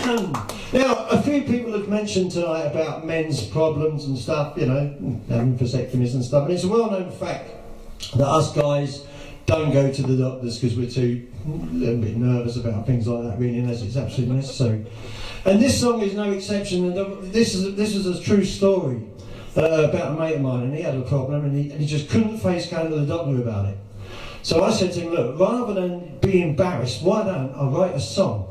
Now, a few people have mentioned tonight about men's problems and stuff, you know, having vasectomies and stuff, and it's a well-known fact that us guys don't go to the doctors because we're too a little bit nervous about things like that, really, unless it's absolutely necessary. And this song is no exception. And this is a true story about a mate of mine, and he had a problem, and he just couldn't face going to the doctor about it. So I said to him, look, rather than be embarrassed, why don't I write a song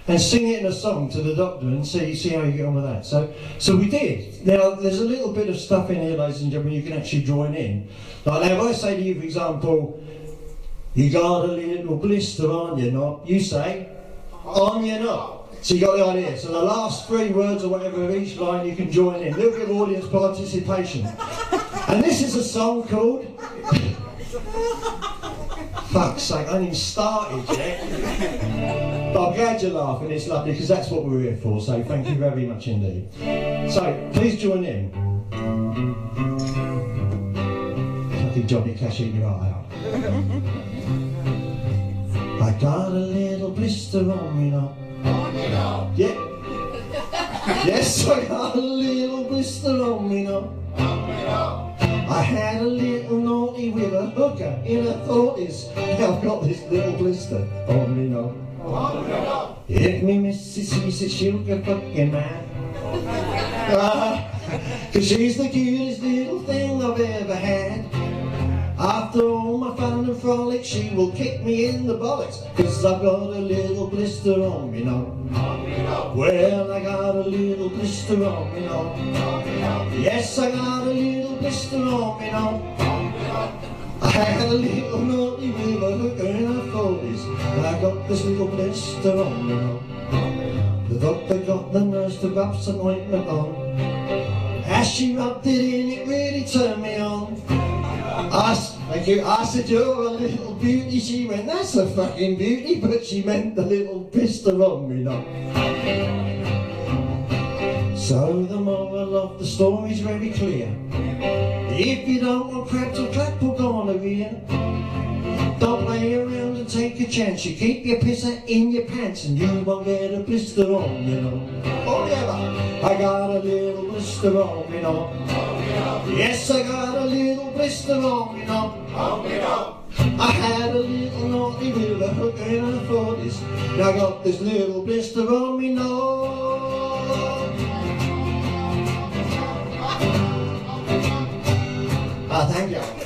and sing it in a song to the doctor and see how you get on with that. So we did. Now, there's a little bit of stuff in here, ladies and gentlemen, you can actually join in. Like now, if I say to you, for example, you got a little blister on your knob, you say, on your knob. So you got the idea. So the last 3 words or whatever of each line, you can join in. Little bit of audience participation. And this is a song called... Fuck's sake, I haven't even started yet. But I'm glad you're laughing, it's lovely, because that's what we're here for, so thank you very much indeed. So, please join in. Fucking Johnny Cash eating your heart out. I got a little blister on me now. On me now? Yeah. Yes, I got a little blister on me now. On me now. I had a little naughty with a hooker in her 40s. Now I've got this little blister on me now. On me now. If me missus sees it, she'll get fucking mad. Cause she's the cutest little thing I've ever had. After all my fun and frolic, she will kick me in the bollocks. Cause I've got a little blister on me now. Well, I got a little blister on me now. Yes, I got a little blister on me now. I had a little naughty with a hooker in her 40s. I got this little blister on me now. The doctor got the nurse to rub some ointment on. As she rubbed it in, it really turned me on. Thank you. I said, you're a little beauty. She went, that's a fucking beauty, but she meant the little blister on me now. So the moral of the story's very clear. If you don't want crabs or clap or gonorrhea, don't play around and take a chance. You keep your pisser in your pants and you won't get a blister on, you know. Oh yeah, I got a little blister on me now. Yes, I got a little blister on me now. I had a little naughty with a hooker in her 40s. Now I got this little blister on me now. Thank you.